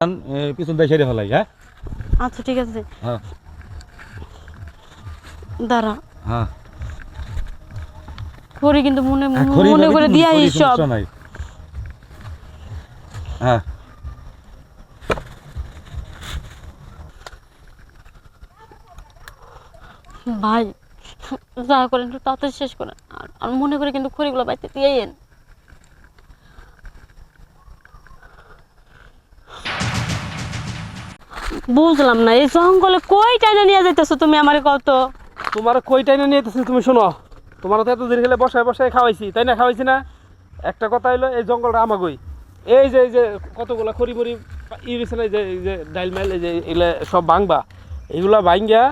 পিছন দিয়ে সেরে ফেলাই। হ্যাঁ আচ্ছা ঠিক আছে হ্যাঁ দাঁড়া। হ্যাঁ খড়ি কিন্তু মনে খড়ি মনে ভাবি করে তুমি, দিয়া খড়ি সব। সমস্যা নাই। হ্যাঁ ভাই যা করেন একটু তাড়াতাড়ি শেষ করেন। আর মনে করে কিন্তু খড়িগুলো বাইতে দিয়েন। বুঝলাম না এই জঙ্গলে কই টাইনা নিয়ে যাইতেছো তুমি আমারে কত। তোমার কই টাইনে নিয়ে যেতেছি তুমি শোনো। তোমার তো এতদিন গেলে বসায় বসায় খাওয়াইছি তাই না, খাওয়াইছি না? একটা কথা হলো এই জঙ্গলটা আমাগই। এই যে কতগুলা খড়ি মরি রয়েছে না, এই যে ডাইল মাইল, এই যে এগুলা সব ভাঙবা। এইগুলা ভাঙ্গা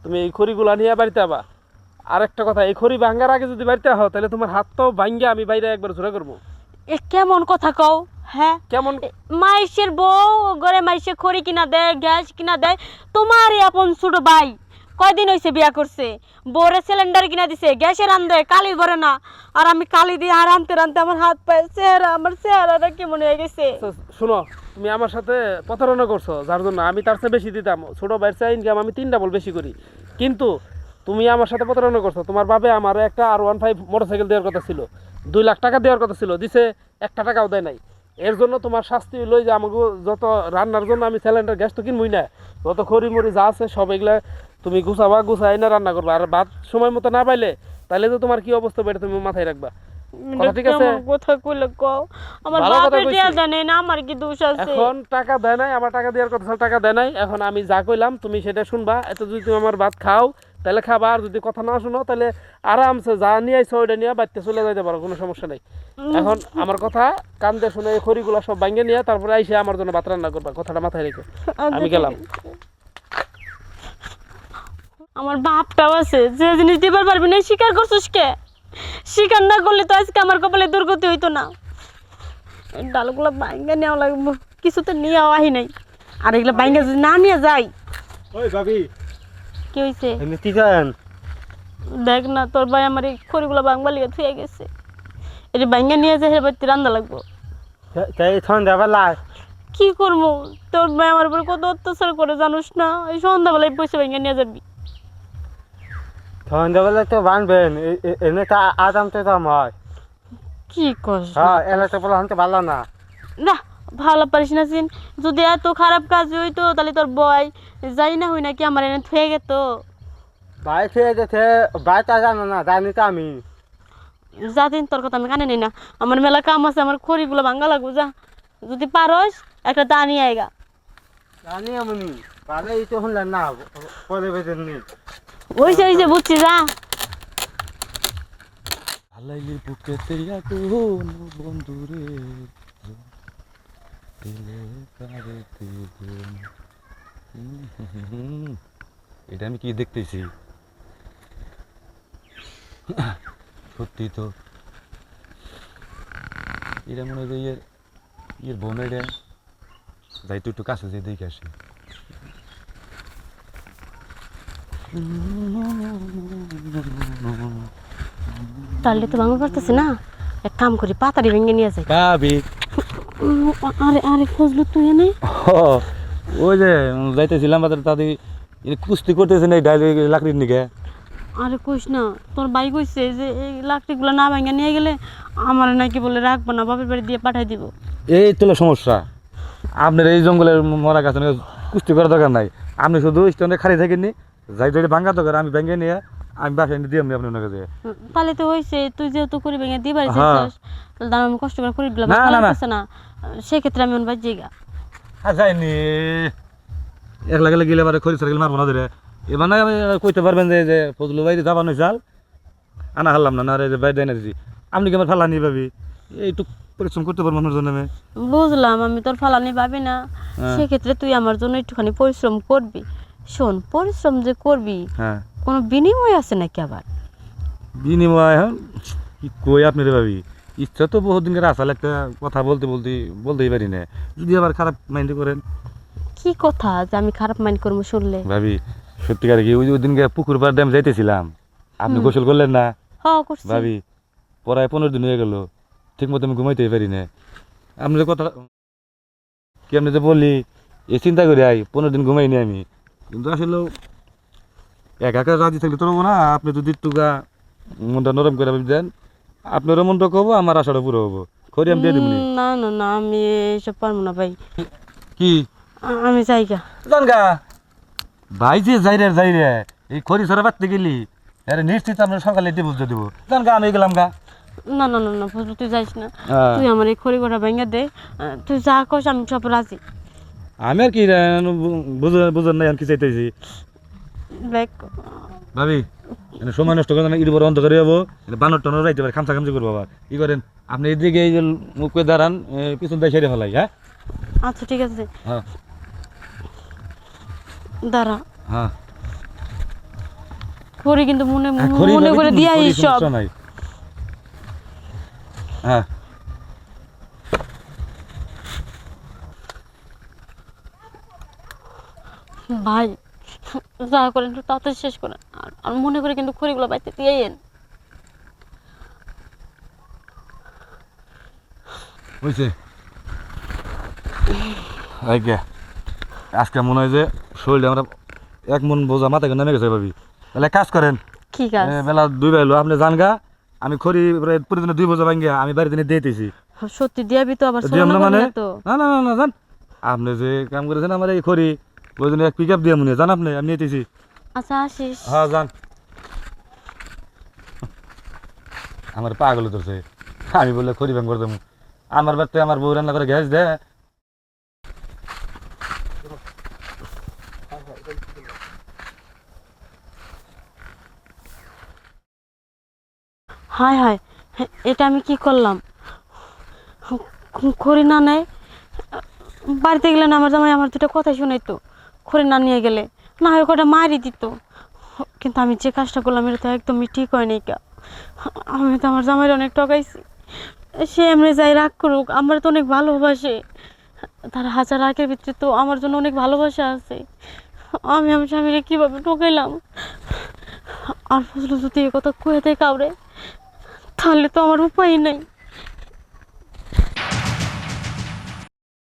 তুমি এই খড়িগুলা নিয়ে বাড়িতে আবা। আর একটা কথা, এই খড়ি ভাঙ্গার আগে যদি বাড়িতে হও তাহলে তোমার হাত তো ভাঙ্গা আমি বাইরে একবার ঝোরা করবো। এ কেমন কথা কও? হ্যাঁ কেমন? মাইশের বউ ঘরে মাইশে খড়ি কিনা দেয়, গ্যাস কিনা দেয়। তোমারই আপন ছোট ভাই কয়দিন হয়েছে বিয়া করছে, বউরে সিলিন্ডার কিনা দিছে, গ্যাসে রান্ধে, কালি ভরে না। আর আমি কালি দিয়ে আর রানতে রানতে আমার হাত পায়ে আমার চেহারাটা কেমন হয়ে গেছে। শোনো, তুমি আমার সাথে প্রতারণা করছো, যার জন্য আমি তার চেয়ে বেশি দিতাম। ছোট ভাইয়ের চেয়ে ইনকাম আমি 3 ডাবল বেশি করি, কিন্তু তুমি আমার সাথে প্রতারণা করছো। তোমার বাবে আমার একটা R15 মোটরসাইকেল দেওয়ার কথা ছিল, 2 লাখ টাকা দেওয়ার কথা ছিল, দিছে 1 টাকাও দেয় নাই। এর জন্য তোমার শাস্তি হলো যে আমাকে যত রান্নার জন্য আমি সিলিন্ডার গ্যাস তো কিনবই না, যত খড়ি মরি যা আছে সব এগুলা তুমি গুছাই না রান্না করবা। আর ভাত সময় মতো না পাইলে তাহলে তো তোমার কি অবস্থা বেড়ে তুমি মাথায় রাখবা। কথা ঠিক আছে? কথা কইলে কও, আমার ভালো কথা বাপের কইছি। দেয়া জানে না, আমার কি দোষ আছে? এখন টাকা দেয় নাই, আমার টাকা দেওয়ার কথা ছিল, টাকা দেয় নাই। এখন আমি যা কইলাম তুমি সেটা শুনবা। এত যদি তুমি আমার ভাত খাও তাহলে খাবা, আর যদি কথা না শুনো তাহলে আরামসে যা নিয়ে আইছো ওইটা নিয়ে বাড়িতে চলে যাইতে পারো, কোনো সমস্যা নাই। এখন আমার কথা কান দিয়ে শুনে এই খড়িগুলো সব ভাঙে নিয়ে তারপরে আইসে আমার জন্য ভাত রান্না করবা, কথাটা মাথায় রেখো। আমি গেলাম। আমার বাপটাও আছে, যে জিনিস দিবার পারবি না স্বীকার করছিস কে? স্বীকার না করলে তো আজকে আমার কপালে দুর্গতি হইতো না। এই ডালগুলো বাইঙ্গা নেওয়া লাগবো, কিছুতে নিয়ে আহি নাই। আর এগুলো বাইঙ্গা যদি না নিয়ে যাই। ওই ভাবি কি হয়েছে? এমনি কি জান? দেখ না তোর ভাই আমার এই খড়িগুলো বাংবা লিগে থুয়ে গেছে, এটা বাইঙ্গা নিয়ে যায় বাড়িতে রান্না লাগবো। তাই সন্ধ্যাবেলা কি করবো? তোর ভাই আমার উপর কত অত্যাচার করে জানোস না? এই সন্ধ্যাবেলায় পয়সা বাইঙ্গা নিয়ে যাবি। সন্ধ্যাবেলা তো বানবেন, এনে তো আদাম তো দাম হয়। কি কস? হ্যাঁ এলে তো বলা তো ভালো না। না ভালো পারিস না সিন। যদি এত খারাপ কাজ হইতো তাহলে তোর বয় যাই না হই না কি আমার এনে থুয়ে গেত। ভাই খেয়ে গেছে, ভাই তা জানো না, জানি তো আমি। যা দিন তোর কথা আমি কানে নিই না, আমার মেলা কাম আছে, আমার খড়িগুলো ভাঙ্গা লাগবো। যা যদি পারস একটা দা নিয়ে আইগা। জানি আমি ভালো এই তো শুনলেন না, পরে বেঁধে নি ওই যে বুঝছি যা। হালাইলি বুকেতে আগুন বন্ধুরে দিলে কারেতে গুণ। এটা আমি কি দেখতেছি? সত্যি তো এটা মনে হয় যে ইয়ের বোন। এটা যাই তো একটু কাছে যে দেখে আসি। তাহলে তো ভাঙা পারতেছে না, এক কাম করি পাতারি ভেঙে নিয়ে যাই। ভাবি আরে আরে ফজলু তুই এনে? ওই যে যাইতেছিলাম বাজারে, তাদের কুস্তি করতেছে না এই ডাইল লাকড়ির নিকে। আরে কইস না, তোর ভাই কইছে যে এই লাকড়িগুলো না ভাঙা নিয়ে গেলে আমার নাকি বলে রাখবো না, বাপের বাড়ি দিয়ে পাঠাই দিব। এই তো সমস্যা। আপনার এই জঙ্গলের মরা গাছ কুস্তি করার দরকার নাই, আপনি শুধু স্ট্যান্ডে খালি থাকেননি, যাই যদি ভাঙা দরকার আমি ভেঙে নিয়ে আমি বাসায় দিয়ে আপনি ওনাকে দিয়ে। তাহলে তো হয়েছে, তুই যেহেতু করি ভেঙে দিয়ে বাড়ি হ্যাঁ। যাচ্ছিস, তাহলে দাঁড়া আমি কষ্ট করে করি দিলাম। না, না, না। না সেক্ষেত্রে আমি অন্য বাড়ি গা। হ্যাঁ যাইনি, একলা গেলে গেলে এবারে খরি সাইকেল মারবো না ধরে। এবার না আমি কইতে পারবেন যে ফজলু ভাই যাবানো চাল আনা হারলাম না, না রে ভাই দেয় না দিছি, আপনি কি আমার ফালানি ভাবি এইটু পরিশ্রম করতে পারবো আপনার জন্য। আমি বুঝলাম আমি তোর ফালানি ভাবি না, হ্যাঁ। সেক্ষেত্রে তুই আমার জন্য একটুখানি পরিশ্রম করবি। শোন, পরিশ্রম যে করবি হ্যাঁ কোনো বিনিময় আছে নাকি আবার? বিনিময় এখন কি কই আপনি রে ভাবি, ইচ্ছা তো বহুত দিনকার আসলে একটা কথা বলতেই পারি না, যদি আবার খারাপ মাইন্ড করেন। কি কথা যে আমি খারাপ মাইন্ড করবো শুনলে? ভাবি সত্যিকার কি ওই দিনকে পুকুর পাড় ড্যাম যাইতেছিলাম, আপনি গোসল করলেন না? হ্যাঁ করছি। ভাবি প্রায় 15 দিন হয়ে গেল, ঠিক মতো আমি ঘুমাইতেই পারি না। আপনি যে কথা কি আপনি যে বললি এই চিন্তা করি আই 15 দিন ঘুমাইনি আমি কিন্তু আসলে একা একা রাজি থাকলে তো হবো না আপনি যদি একটুকা মনটা নরম করে দেন আপনারও মনটা কবো আমার আশাটা পুরো হবো খড়ি আমি দিয়ে দিব না না না আমি এসব পারবো না ভাই কি আমি যাইগা জানগা ভাই যে যাই রে এই খড়ি সরে বাড়তে গেলি আরে নিশ্চিত আপনার সকালে এটি বুঝতে দেবো জানগা আমি গেলাম গা না না না না ফজলু তুই যাইস না হ্যাঁ। তুই আমার এই খড়ি গোটা ভেঙে দে তুই যা কস আমি সব রাজি আমি আর কি বুঝুন নাই আমি কি চাইতেছি দেখ ভাবি মানে সময় নষ্ট করে না ইট বড় অন্ধ করে যাবো বানর টনর রাইতে পারে খামসা খামসি করবো আবার ই করেন আপনি এদিকে এই যে মুখ করে দাঁড়ান পিছন দিয়ে সেরে ফেলাই হ্যাঁ আচ্ছা ঠিক আছে হ্যাঁ দাঁড়া হ্যাঁ খড়ি কিন্তু মনে খড়ি মনে ভাবি করে তুমি, দিয়া খড়ি সব সমস্যা নাই। হ্যাঁ ভাই যা করেন একটু তাড়াতাড়ি শেষ করেন আর মনে করে কিন্তু খড়িগুলো বাইতে দিয়েন বুঝছে আজ্ঞা আজকে মনে হয় যে শরীরটা আমরা এক মন বোঝা মাথাকে নেমে গেছে ভাবি তাহলে এক কাজ করেন ঠিক আছে বেলা 2 বেলো আপনি জানগা আমি খড়ি প্রায় প্রতিদিন 2 বোঝা ভাঙ্গিয়া আমি বাড়িতে নিয়ে দিতেছি সত্যি দিয়াবি তো আবার দিয়াম না শোনা মানে তো না না না না জান আপনি যে কাম করেছেন আমার এই খড়ি ওই জন্য এক পিক আপ দিয়ে মনে জান আপনি আমি নিতেছি আচ্ছা আসিস হ্যাঁ জান আমার পাগল ধরছে আমি বললে খড়ি ভাঙ করে দেবো আমার বাড়িতে আমার বউ রান্না করে গ্যাস দেয় হায় হায় এটা আমি কি করলাম খড়ি না নেয় বাড়িতে গেলে না আমার জামাই আমার দুটো কথা শুনাইতো খড়ি না নিয়ে গেলে না হয় কটা মারি দিত কিন্তু আমি যে কাজটা করলাম এটা তো একদমই ঠিক হয়নি কা আমি তো আমার জামাইয়ের অনেক ঠকাইছি সে এমনি যাই রাগ করুক আমার তো অনেক ভালোবাসে তার হাজার রাগের ভিতরে তো আমার জন্য অনেক ভালোবাসা আছে আমি আমার স্বামীরে কীভাবে ঠকাইলাম আর ফজলু যদি এ কথা কয়ে দেয় কাউরে তাহলে তো আমার উপায় নেই